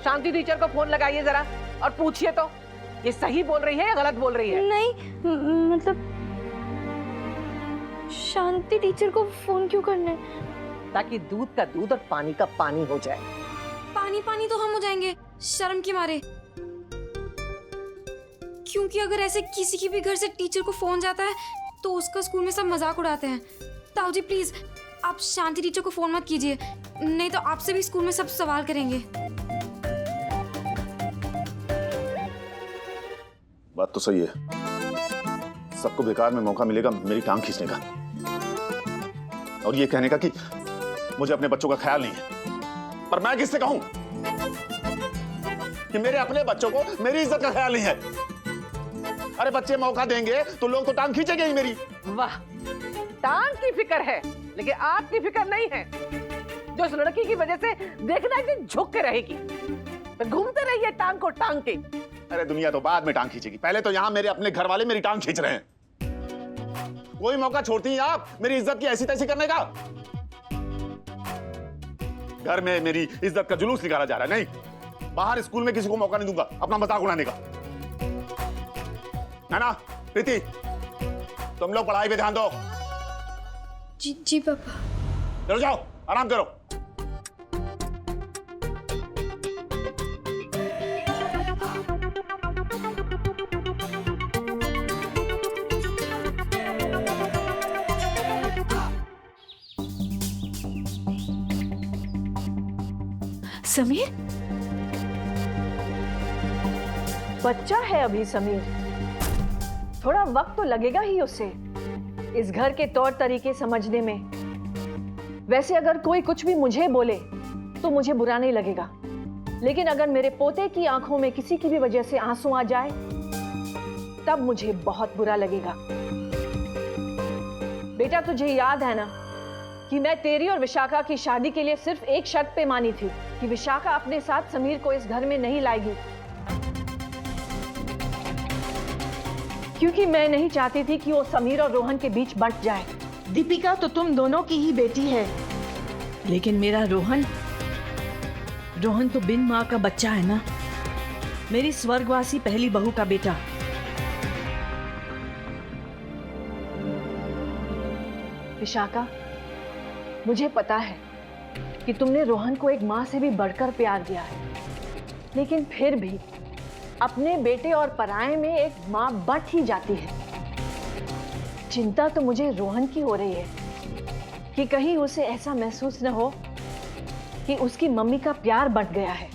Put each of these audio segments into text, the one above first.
शांति teacher को phone लगाइए जरा और पूछिए तो ये सही बोल रही है या गलत बोल रही है। नहीं मतलब शांति टीचर को फोन क्यों करना है? ताकि दूध का दूध और पानी का पानी हो जाए। पानी पानी तो हम हो जाएंगे शर्म के मारे, क्योंकि अगर ऐसे किसी की भी घर से टीचर को फोन जाता है तो उसका स्कूल में सब मजाक उड़ाते हैं। ताऊ जी प्लीज आप शांति टीचर को फोन मत कीजिए, नहीं तो आपसे भी स्कूल में सब सवाल करेंगे। बात तो सही है, सबको बेकार में मौका मिलेगा मेरी टांग खींचने का और ये कहने का कि मुझे अपने बच्चों का ख्याल नहीं है। पर मैं किससे कहूं कि मेरे अपने बच्चों को मेरी इज्जत का ख्याल नहीं है। अरे बच्चे मौका देंगे तो लोग तो टांग खींचेंगे ही मेरी। वाह, टांग की फिक्र है लेकिन आपकी फिक्र नहीं है, जो उस लड़की की वजह से देखना एक दिन झुक के रहेगी। तो घूमते रहिए टांग को टांग के। अरे दुनिया तो बाद में टांग खींचेगी, पहले तो यहाँ मेरे अपने घर वाले मेरी टांग खींच रहे हैं। कोई मौका छोड़ती हैं आप मेरी इज्जत की ऐसी तैसी करने का? घर में मेरी इज्जत का जुलूस निकाला जा रहा है। नहीं, बाहर स्कूल में किसी को मौका नहीं दूंगा अपना मजाक उड़ाने का, है ना? प्रीति, तुम लोग पढ़ाई पे ध्यान दो। जी जी पापा। चलो जाओ आराम करो। समीर, बच्चा है अभी समीर, थोड़ा वक्त तो लगेगा ही उसे इस घर के तौर तरीके समझने में। वैसे अगर कोई कुछ भी मुझे बोले तो मुझे बुरा नहीं लगेगा, लेकिन अगर मेरे पोते की आंखों में किसी की भी वजह से आंसू आ जाए तब मुझे बहुत बुरा लगेगा। बेटा तुझे याद है ना कि मैं तेरी और विशाखा की शादी के लिए सिर्फ एक शर्त पे मानी थी कि विशाखा अपने साथ समीर को इस घर में नहीं लाएगी, क्योंकि मैं नहीं चाहती थी कि वो समीर और रोहन के बीच बंट जाए। दीपिका तो तुम दोनों की ही बेटी है, लेकिन मेरा रोहन तो बिन माँ का बच्चा है ना, मेरी स्वर्गवासी पहली बहू का बेटा। विशाखा, मुझे पता है कि तुमने रोहन को एक माँ से भी बढ़कर प्यार दिया है, लेकिन फिर भी अपने बेटे और पराये में एक माँ बंट ही जाती है। चिंता तो मुझे रोहन की हो रही है कि कहीं उसे ऐसा महसूस न हो कि उसकी मम्मी का प्यार बंट गया है।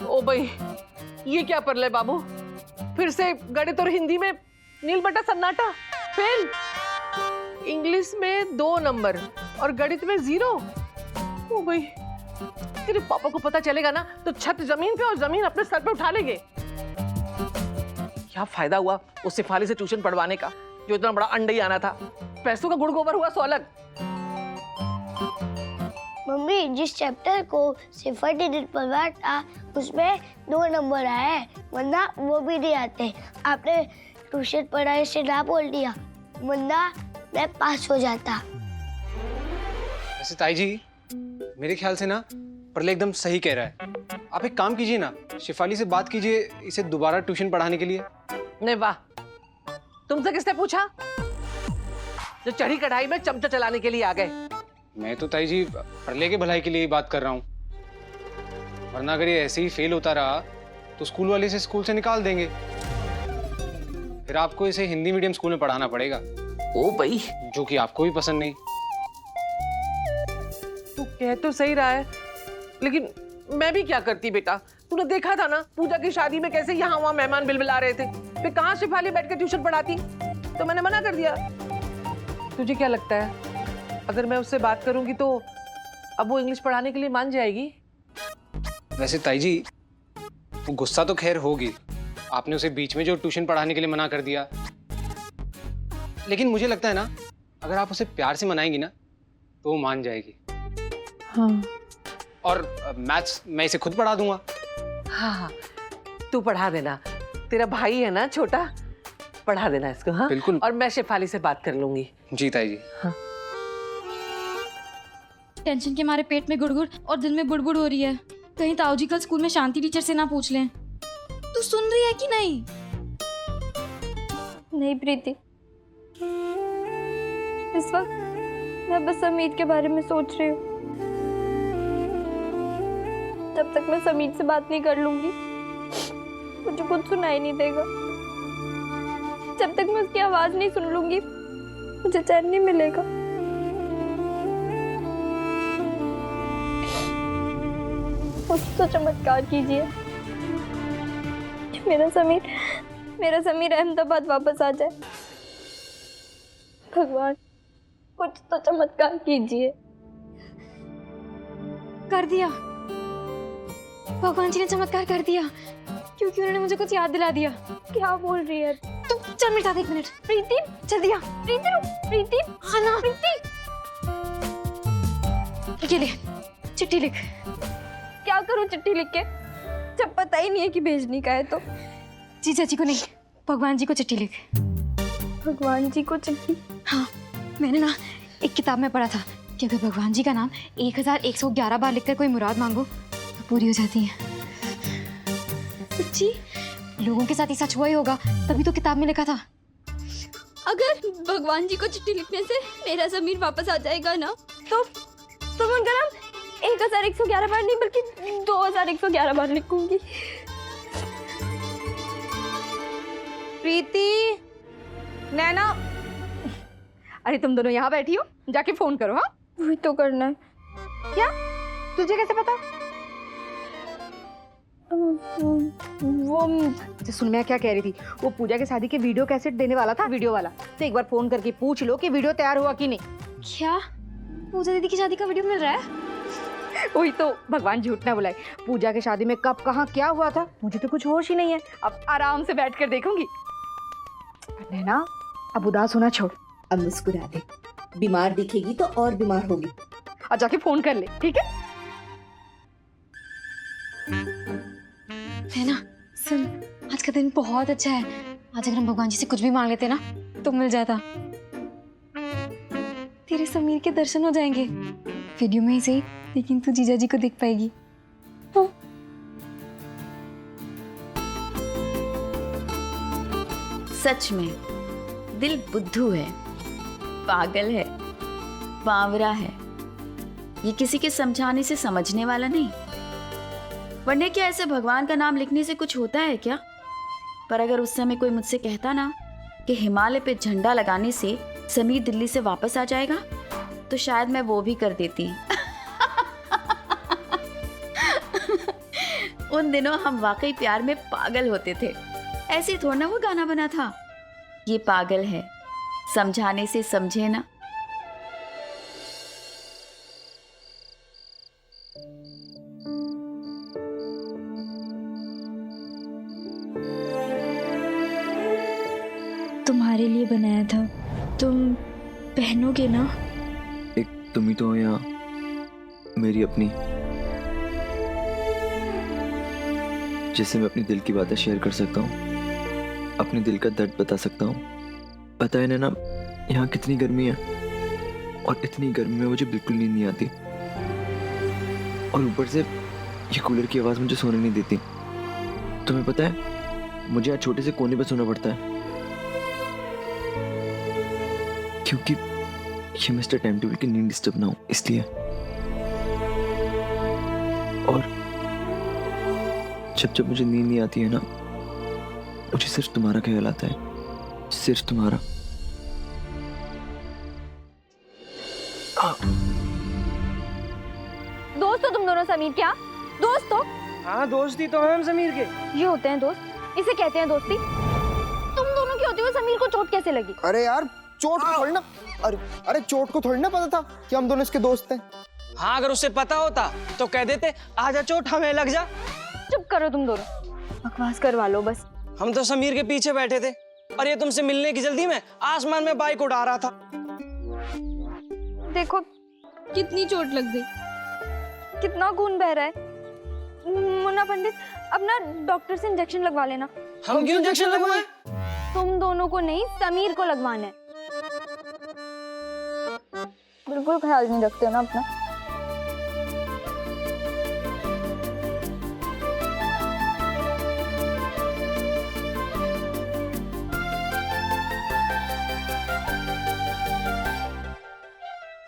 ओ भाई, ये क्या कर ले बाबू, फिर से गणित और हिंदी में नील बटा सन्नाटा, फेल। इंग्लिश में 2 नंबर और गणित में 0। ओ भाई, तेरे पापा को पता चलेगा ना तो छत जमीन पे और जमीन अपने सर पे उठा लेंगे। क्या फायदा हुआ उस सिफाली से ट्यूशन पढ़वाने का, जो इतना बड़ा अंडा ही आना था। पैसों का गुड़ गोबर हुआ सो अलग। मम्मी, जिस चैप्टर को सिफर ने पढ़ा था उसमें 2 नंबर आए, वरना वो भी नहीं आते। आपने ट्यूशन पढ़ाने से ना बोल दिया, वरना मैं पास हो जाता। वैसे ताई जी, मेरे ख्याल से ना प्रलय एकदम सही कह रहा है। आप एक काम कीजिए ना, शिफाली से बात कीजिए इसे दोबारा ट्यूशन पढ़ाने के लिए। नहीं वाह, तुमसे किसने पूछा जो चढ़ी कढ़ाई में चमचा चलाने के लिए आ गए? मैं तो ताई जी प्रलय के भलाई के लिए बात कर रहा हूँ, वरना अगर ये ऐसे ही फेल होता रहा तो स्कूल वाले इसे स्कूल से निकाल देंगे, फिर आपको इसे हिंदी मीडियम स्कूल में पढ़ाना पड़ेगा। ओ भाई, जो कि आपको भी पसंद नहीं। तू कह तो सही रहा है, लेकिन मैं भी क्या करती बेटा। तूने देखा था ना पूजा की शादी में कैसे यहाँ वहाँ मेहमान बिलबिला रहे थे, फिर कहाँ शिफाली बैठ कर ट्यूशन पढ़ाती, तो मैंने मना कर दिया। तुझे क्या लगता है अगर मैं उससे बात करूंगी तो अब वो इंग्लिश पढ़ाने के लिए मान जाएगी? वैसे ताई जी, वो गुस्सा तो खैर होगी, आपने उसे बीच में जो ट्यूशन पढ़ाने के लिए मना कर दिया, लेकिन मुझे लगता है ना अगर आप उसे प्यार से मनाएंगी ना तो वो मान जाएगी। हाँ और मैथ्स मैं इसे खुद पढ़ा दूंगा। हाँ हाँ, तू पढ़ा देना, तेरा भाई है ना छोटा, पढ़ा देना इसको। हाँ बिल्कुल। और मैं शेफाली से बात कर लूंगी। जी ताई जी। टेंशन के मारे पेट में गुड़गुड़ और दिल में बुड़बुड़ हो रही है। कहीं ताऊ जी कल स्कूल में शांति टीचर से ना पूछ लें। तू सुन रही है कि नहीं? नहीं प्रीति, इस वक्त मैं बस समीर के बारे में सोच रही हूँ। जब तक मैं समीर से बात नहीं कर लूंगी मुझे कुछ सुनाई नहीं देगा। जब तक मैं उसकी आवाज नहीं सुन लूंगी मुझे चैन नहीं मिलेगा। कुछ तो चमत्कार कीजिए, मेरा समीर अहमदाबाद वापस आ जाए। भगवान कुछ तो चमत्कार कीजिए। कर दिया, भगवान जी ने चमत्कार कर दिया, क्योंकि उन्होंने मुझे कुछ याद दिला दिया। क्या बोल रही है तू? चल मिटा दे 1 मिनट। प्रीति, चल दिया। प्रीति रुक, प्रीति, हाँ ना, प्रीति। ये ले, चिट्ठी लिख। क्या करूं चिट्ठी लिख के जब पता ही नहीं है कि भेजनी का है? तो जीजा जी को नहीं, भगवान जी को चिट्ठी लिख। भगवान जी को चिट्ठी? हाँ, मैंने ना एक किताब में पढ़ा था कि अगर भगवान जी का नाम 1111 बार लिखकर कोई मुराद मांगो तो पूरी हो जाती है। सच्ची? लोगों के साथ ही सच हुआ ही होगा, तभी तो किताब में लिखा था। अगर भगवान जी को चिट्ठी लिखने से मेरा समीर वापस आ जाएगा ना, तो मैं उनका नाम 1111 बार नहीं बल्कि 2111 बार लिखूंगी। प्रीति, नैना, अरे तुम दोनों यहाँ बैठी हो, जाके फोन करो। हाँ वही तो करना है। क्या? तुझे कैसे पता? वो अच्छा सुन, मैं क्या कह रही थी, वो पूजा की शादी के वीडियो कैसेट देने वाला था, वीडियो वाला, तो एक बार फोन करके पूछ लो कि वीडियो तैयार हुआ कि नहीं। क्या पूजा दीदी की शादी का वीडियो मिल रहा है? वही तो, भगवान झूठ ना बुलाए, पूजा की शादी में कब कहाँ क्या हुआ था मुझे तो कुछ होश ही नहीं है। अब आराम से बैठ कर देखूंगी। नैना, अब उदास होना छोड़, अब मुस्कुरा दे, बीमार दिखेगी तो और बीमार होगी। और जाके फोन कर ले, ठीक है? है ना? सुन, आज का दिन बहुत अच्छा है। आज अगर हम भगवान जी से कुछ भी मांग लेते ना तो मिल जाता। तेरे समीर के दर्शन हो जाएंगे, वीडियो में ही सही, लेकिन तू जीजा जी को देख पाएगी। हाँ। सच में दिल बुद्धू है, पागल है, बावरा है। ये किसी के समझाने से समझने वाला नहीं। वरना क्या ऐसे भगवान का नाम लिखने से कुछ होता है क्या? पर अगर उस समय कोई मुझसे कहता ना कि हिमालय पे झंडा लगाने से समीर दिल्ली से वापस आ जाएगा, तो शायद मैं वो भी कर देती। उन दिनों हम वाकई प्यार में पागल होते थे। ऐसे थोड़ा ना वो गाना बना था, ये पागल है, समझाने से समझे ना। तुम्हारे लिए बनाया था, तुम पहनोगे ना? एक तुम ही तो हो यहाँ, मेरी अपनी, जिससे मैं अपनी दिल की बातें शेयर कर सकता हूँ, अपने दिल का दर्द बता सकता हूँ। पता है ना, यहाँ कितनी गर्मी है, और इतनी गर्मी में मुझे बिल्कुल नींद नहीं आती, और ऊपर से ये कूलर की आवाज़ मुझे सोने नहीं देती। तुम्हें पता है, मुझे यहाँ छोटे से कोने पर सोना पड़ता है, क्योंकि ये मिस्टर टाइम टेबल की नींद डिस्टर्ब ना हो, इसलिए। और जब जब मुझे नींद नहीं आती है ना, मुझे सिर्फ तुम्हारा ख्याल आता है, सिर्फ तुम्हारा। दोस्त हो तुम दोनों समीर? क्या दोस्त हो? हाँ दोस्ती तो है हम समीर के। ये होते हैं दोस्त, इसे कहते हैं दोस्ती। तुम दोनों के होते हुए समीर को चोट कैसे लगी? अरे यार, चोट को थोड़ी ना, अरे चोट को थोड़ी ना पता था कि हम दोनों इसके दोस्त हैं। हाँ, अगर उससे पता होता तो कह देते आजा चोट हमें लग जा। चुप करो तुम दोनों, बकवास करवा लो बस। हम तो समीर के पीछे बैठे थे और ये तुमसे मिलने की जल्दी में आसमान में बाइक उड़ा रहा था। देखो कितनी चोट लग गई। कितना खून बह रहा है। मुन्ना पंडित, अपना डॉक्टर से इंजेक्शन लगवा लेना। हम क्यों इंजेक्शन लगवाएं? तुम दोनों को नहीं, समीर को लगवाना है। बिल्कुल ख्याल नहीं रखते हो ना अपना।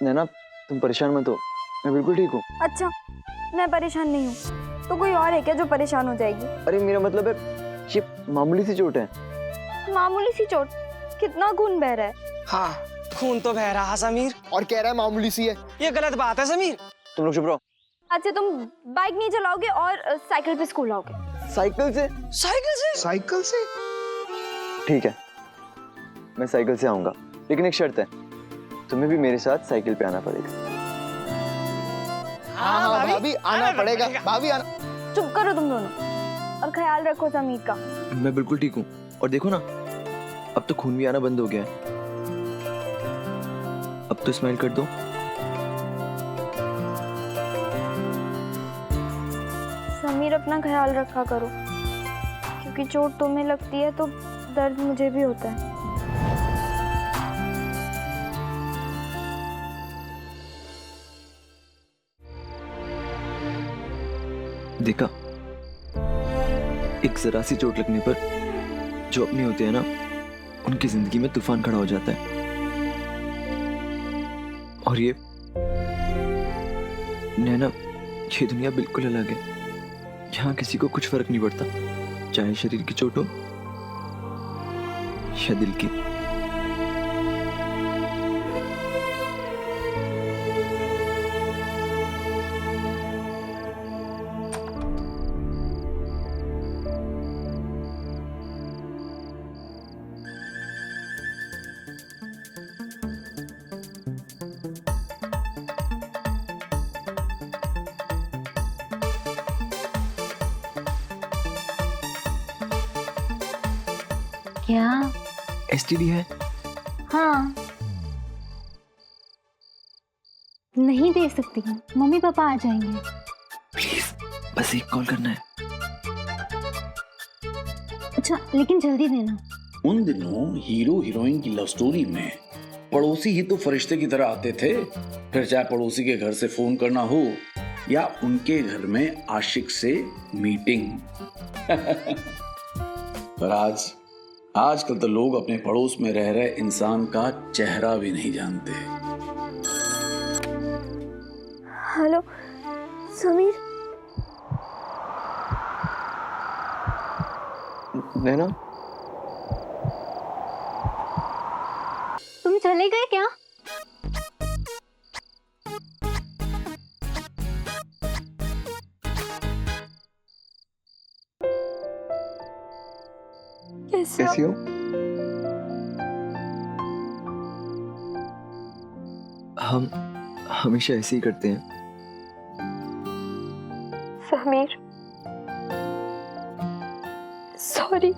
नैना तुम परेशान मत हो, मैं बिल्कुल ठीक हूँ। अच्छा, मैं परेशान नहीं हूँ तो कोई और है क्या जो परेशान हो जाएगी? अरे मेरा मतलब है ये मामूली सी चोट है। मामूली सी चोट? कितना खून बह रहा है? हाँ, खून तो बह रहा है समीर। और कह रहा है मामूली सी है। ये गलत बात है समीर। तुम लोग चुप रहो। अच्छा, तुम बाइक नहीं चलाओगे और साइकिल पे स्कूल आओगे? साइकिल से? साइकिल से? ठीक है, मैं साइकिल से आऊंगा, लेकिन एक शर्त है, तुम्हें भी मेरे साथ साइकिल पे आना पड़ेगा। हाँ भाभी आना पड़ेगा। भाभी आना। चुप करो तुम दोनों और ख्याल रखो समीर का। मैं बिल्कुल ठीक हूँ, और देखो ना, अब तो खून भी आना बंद हो गया है। अब तो स्माइल कर दो। समीर, अपना ख्याल रखा करो, क्योंकि चोट तुम्हें लगती है तो दर्द मुझे भी होता है। देखा, एक जरा सी चोट लगने पर जो अपने होते हैं ना, उनकी जिंदगी में तूफान खड़ा हो जाता है। और ये नैना, ये दुनिया बिल्कुल अलग है। यहाँ किसी को कुछ फर्क नहीं पड़ता, चाहे शरीर की चोट हो या दिल की। क्या? STD है? हाँ, नहीं दे सकती, मम्मी पापा आ जाएंगे। प्लीज, बस एक कॉल करना है। अच्छा, लेकिन जल्दी देना। उन दिनों हीरो हीरोइन की लव स्टोरी में पड़ोसी ही तो फरिश्ते की तरह आते थे। फिर चाहे पड़ोसी के घर से फोन करना हो या उनके घर में आशिक से मीटिंग। पर आजकल तो लोग अपने पड़ोस में रह रहे इंसान का चेहरा भी नहीं जानते। हेलो समीर। नैना, तुम चले गए क्या? कैसी हो? हम हमेशा ऐसे ही करते हैं। समीर, सॉरी।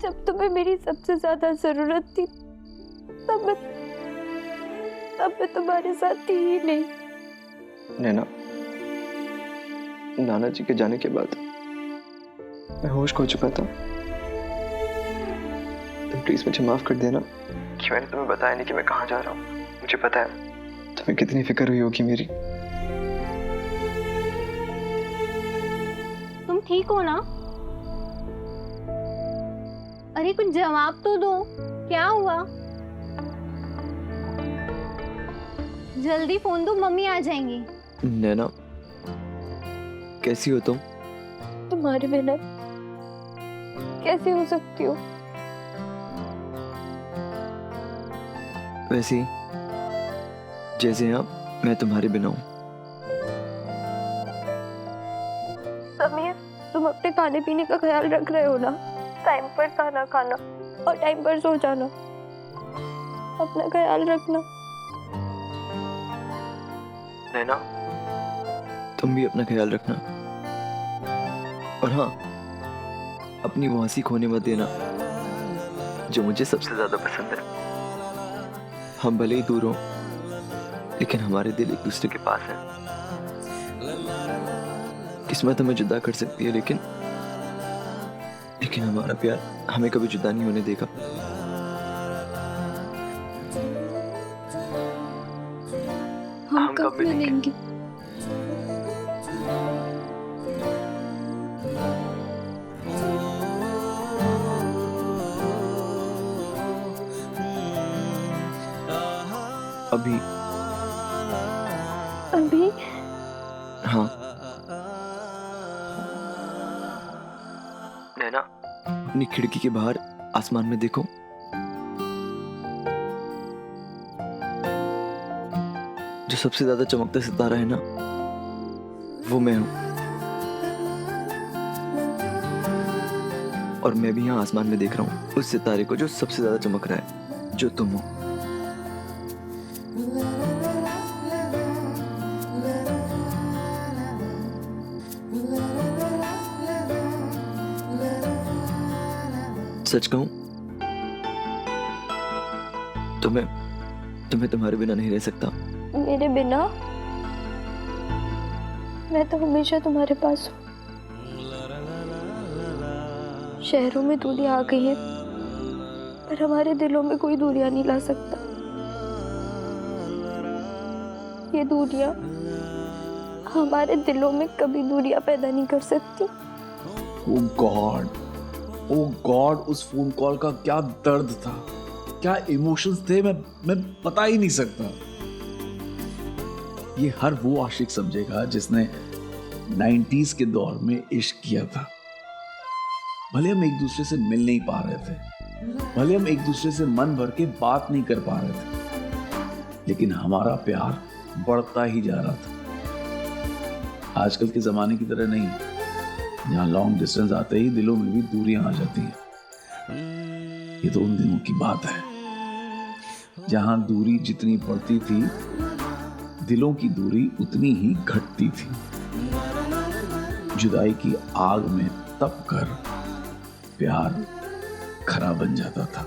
जब तुम्हें मेरी सबसे ज्यादा जरूरत थी तब मैं तुम्हारे साथ थी ही नहीं। नैना, नाना जी के जाने के बाद मैं होश खो चुका था। तुम प्लीज मुझे माफ कर देना कि मैंने तुम्हें बताया नहीं कि मैं कहाँ जा रहा हूँ। मुझे पता है तुम्हें कितनी फिक्र हुई होगी मेरी। तुम ठीक हो ना? अरे कुछ जवाब तो दो, क्या हुआ? जल्दी फोन दो, मम्मी आ जाएंगी। नैना, कैसी हो तुम? तुम्हारे बिना कैसे हो सकती हो? वैसे ही जैसे यहाँ मैं तुम्हारे बिना हूँ। समीर, तुम अपने खाने पीने का ख्याल रख रहे हो ना? टाइम पर खाना खाना और टाइम पर सो जाना। अपना ख्याल रखना। नैना, तुम भी अपना ख्याल रखना। और हाँ, अपनी वो हंसी खोने मत देना जो मुझे सबसे ज्यादा पसंद है। हम भले ही दूर हो, लेकिन हमारे दिल एक दूसरे के पास हैं। किस्मत हमें जुदा कर सकती है, लेकिन हमारा प्यार हमें कभी जुदा नहीं होने देगा। हम कब मिलेंगे? अभी हाँ। नैना, अपनी खिड़की के बाहर आसमान में देखो। जो सबसे ज्यादा चमकता सितारा है ना, वो मैं हूं। और मैं भी यहाँ आसमान में देख रहा हूँ उस सितारे को जो सबसे ज्यादा चमक रहा है, जो तुम हो। सच कहूं तो मैं तुम्हारे बिना नहीं रह सकता। मेरे बिना? मैं तो हमेशा तुम्हारे पास हूँ। शहरों में दूरियां आ गई हैं, पर हमारे दिलों में कोई दूरियां नहीं ला सकता। ये दूरियां हमारे दिलों में कभी दूरियां पैदा नहीं कर सकती। ओह गॉड, उस फोन कॉल का क्या दर्द था, क्या इमोशंस थे, मैं बता ही नहीं सकता। ये हर वो आशिक समझेगा जिसने 90s के दौर में इश्क किया था। भले हम एक दूसरे से मिल नहीं पा रहे थे, भले हम एक दूसरे से मन भर के बात नहीं कर पा रहे थे, लेकिन हमारा प्यार बढ़ता ही जा रहा था। आजकल के जमाने की तरह नहीं, यहाँ लॉन्ग डिस्टेंस आते ही दिलों में भी दूरियां आ जाती हैं। ये तो उन दिनों की बात है जहां दूरी जितनी बढ़ती थी, दिलों की दूरी उतनी ही घटती थी। जुदाई की आग में तप कर प्यार खरा बन जाता था।